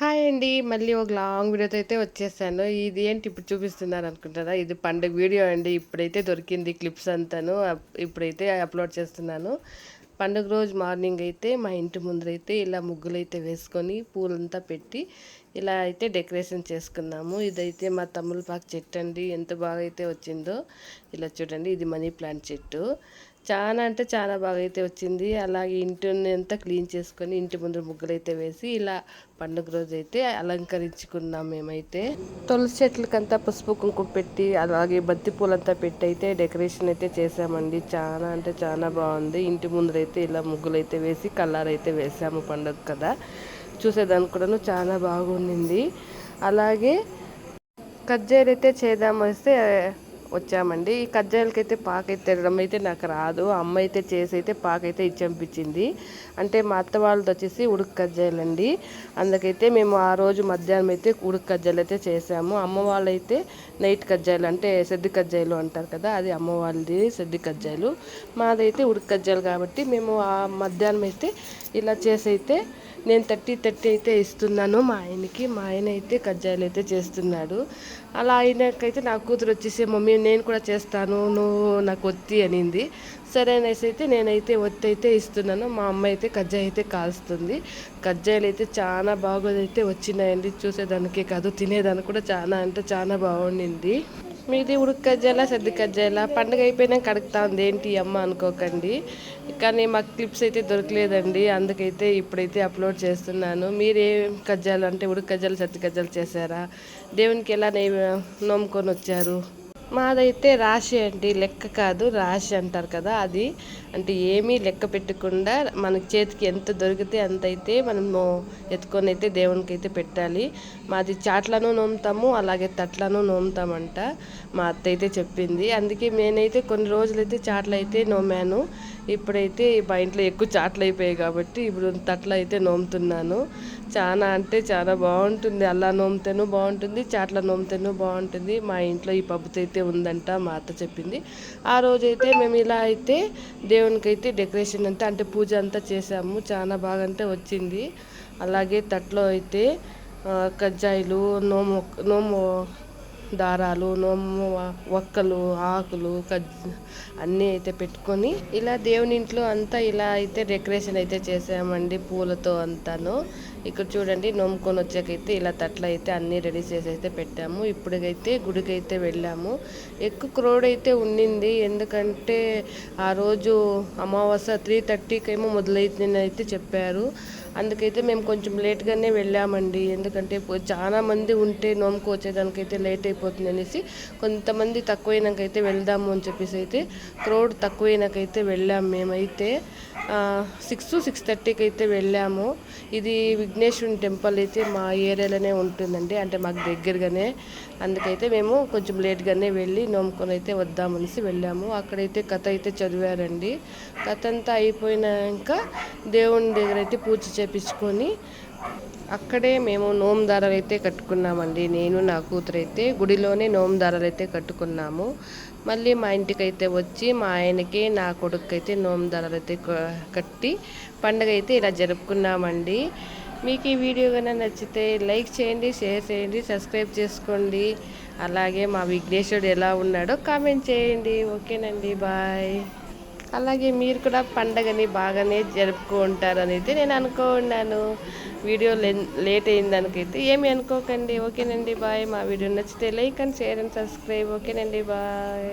Hi అండి. మళ్ళీ ఒక లాంగ్ వీడియోతో అయితే వచ్చేసాను. ఇది ఏంటి ఇప్పుడు చూపిస్తున్నారు అనుకుంటారా? ఇది పండుగ వీడియో అండి. ఇప్పుడైతే దొరికింది క్లిప్స్ అంతాను. ఇప్పుడైతే అప్లోడ్ చేస్తున్నాను. పండుగ రోజు మార్నింగ్ అయితే మా ఇంటి ముందరైతే ఇలా ముగ్గులైతే వేసుకొని పూలంతా పెట్టి ఇలా అయితే డెకరేషన్ చేసుకున్నాము. ఇదైతే మా తమ్ములపాకు చెట్టు అండి. ఎంత బాగా అయితే వచ్చిందో ఇలా చూడండి. ఇది మనీ ప్లాంట్ చెట్టు. చాలా అంటే చాలా బాగా అయితే వచ్చింది. అలాగే ఇంటిని అంతా క్లీన్ చేసుకొని ఇంటి ముందు ముగ్గులైతే వేసి ఇలా పండుగ రోజు అయితే అలంకరించుకున్నాం మేమైతే. తులసి చెట్లకంతా పసుపు కుంకుమ పెట్టి అలాగే బంతి పూలంతా పెట్టి అయితే డెకరేషన్ అయితే చేసామండి. చాలా అంటే చాలా బాగుంది. ఇంటి ముందరైతే ఇలా ముగ్గులైతే వేసి కలర్ అయితే వేసాము పండుగ కదా. చూసేదానికి కూడాను చాలా బాగుండింది. అలాగే కజ్జాయలు అయితే చేద్దాం వస్తే వచ్చామండి. ఈ కజ్జాయలకైతే పాకైతే తినడం అయితే నాకు రాదు. అమ్మ అయితే చేసి అయితే పాకైతే ఇచ్చంపించింది. అంటే మా అత్త వాళ్ళది వచ్చేసి ఉడుకు కజ్జాయలండి. అందుకైతే మేము ఆ రోజు మధ్యాహ్నం అయితే ఉడుకు కజ్జాయలు అయితే చేసాము. అమ్మ వాళ్ళైతే నైట్ కజ్జాయలు అంటే సెద్ది కజ్జాయలు అంటారు కదా, అది అమ్మ వాళ్ళది సెద్ది కజ్జాయలు. మాదైతే ఉడుకు కజ్జాయలు కాబట్టి మేము ఆ మధ్యాహ్నం అయితే ఇలా చేసి అయితే నేను 30 అయితే ఇస్తున్నాను మా ఆయనకి. మా ఆయన అయితే కజ్జాయలు అయితే చేస్తున్నాడు. అలా అయినాకైతే నా కూతురు వచ్చేసి మమ్మీ నేను కూడా చేస్తాను, నువ్వు నాకు ఒత్తి అనింది. సరే అనేసి అయితే నేనైతే ఒత్తి అయితే ఇస్తున్నాను. మా అమ్మ అయితే కజ్జాయ అయితే కాల్స్తుంది. కజ్జాయలు అయితే చాలా బాగా అయితే వచ్చినాయండి. చూసేదానికే కాదు తినేదానికి కూడా చాలా అంటే చాలా బాగుండింది. మీది ఉడుకు కజ్జాయలా సద్ది కజ్జాయలా? పండుగ అయిపోయినాక అడుగుతా ఉంది ఏంటి అమ్మ అనుకోకండి. కానీ మాకు క్లిప్స్ అయితే దొరకలేదండి. అందుకైతే ఇప్పుడైతే అప్లోడ్ చేస్తున్నాను. మీరేం కజ్జాలు అంటే ఉడుకు కజ్జాలు సద్ది కజ్జాలు చేశారా? దేవునికి ఎలా నోముకొని వచ్చారు? మాదైతే రాశి అండి, లెక్క కాదు రాశి అంటారు కదా అది. అంటే ఏమీ లెక్క పెట్టకుండా మనకి చేతికి ఎంత దొరికితే అంత అయితే మనము ఎత్తుకొని అయితే దేవునికి అయితే పెట్టాలి. మాది చాట్లను నోముతాము, అలాగే తట్లను నోముతామంట మా అత్త అయితే చెప్పింది. అందుకే నేనైతే కొన్ని రోజులైతే చాట్లు అయితే నోమాను. ఇప్పుడైతే మా ఇంట్లో ఎక్కువ చాట్లు అయిపోయాయి కాబట్టి ఇప్పుడు తట్లు అయితే నోముతున్నాను. చాలా అంటే చాలా బాగుంటుంది. అలా నోమితేనూ బాగుంటుంది, చాట్ల నోమితేనూ బాగుంటుంది. మా ఇంట్లో ఈ పద్ధతి అయితే ఉందంట మా అత్త చెప్పింది. ఆ రోజైతే మేము ఇలా అయితే దేవునికి అయితే డెకరేషన్ అంతా అంటే పూజ అంతా చేసాము. చాలా బాగా అంటే వచ్చింది. అలాగే తట్లో అయితే కజ్జాయిలు, నోము దారాలు, నోము ఒక్కలు, ఆకులు, అన్నీ అయితే పెట్టుకొని ఇలా దేవుని ఇంట్లో అంతా ఇలా అయితే డెకరేషన్ అయితే చేసామండి పూలతో అంతాను. ఇక్కడ చూడండి నోముకొని వచ్చాకైతే ఇలా తట్ల అయితే అన్నీ రెడీ చేసి అయితే పెట్టాము. ఇప్పుడైతే గుడికి అయితే వెళ్ళాము. ఎక్కువ క్రౌడ్ అయితే ఉండింది. ఎందుకంటే ఆ రోజు అమావాస్య 3:30కి ఏమో మొదలైతుందని అయితే చెప్పారు. అందుకైతే మేము కొంచెం లేట్గానే వెళ్ళామండి. ఎందుకంటే చాలా మంది ఉంటే నోముకు వచ్చేదానికైతే లేట్ అయిపోతుంది అనేసి కొంతమంది తక్కువైనాకైతే వెళ్దాము అని చెప్పేసి అయితే క్రౌడ్ తక్కువైనాకైతే వెళ్ళాము. మేమైతే 6-6:30కి అయితే వెళ్ళాము. ఇది విఘ్నేశ్వరుని టెంపుల్ అయితే మా ఏరియాలోనే ఉంటుందండి, అంటే మాకు దగ్గరగానే. అందుకైతే మేము కొంచెం లేట్గానే వెళ్ళి నోముకొని అయితే వద్దామనేసి వెళ్ళాము. అక్కడైతే కథ అయితే చదివారండి. కథ అంతా అయిపోయినాక దేవుని దగ్గర అయితే పూజ చేపించుకొని అక్కడే మేము నోము దారాలు అయితే కట్టుకున్నామండి. నేను నా కూతురు అయితే గుడిలోనే నోము దారాలు అయితే కట్టుకున్నాము. మళ్ళీ మా ఇంటికి అయితే వచ్చి మా ఆయనకి నా కొడుకు అయితే నోము దారాలు అయితే కట్టి పండుగ అయితే ఇలా జరుపుకున్నామండి. మీకు ఈ వీడియో కన్నా నచ్చితే లైక్ చేయండి, షేర్ చేయండి, సబ్స్క్రైబ్ చేసుకోండి. అలాగే మా విఘ్నేశ్వరుడు ఎలా ఉన్నాడో కామెంట్ చేయండి. ఓకేనండి, బాయ్. అలాగే మీరు కూడా పండగని బాగానే జరుపుకుంటారనైతే నేను అనుకున్నాను. వీడియో లేట్ అయిందానికైతే ఏమి అనుకోకండి. ఓకేనండి, బాయ్. మా వీడియో నచ్చితే like and share and subscribe. ఓకేనండి, బాయ్.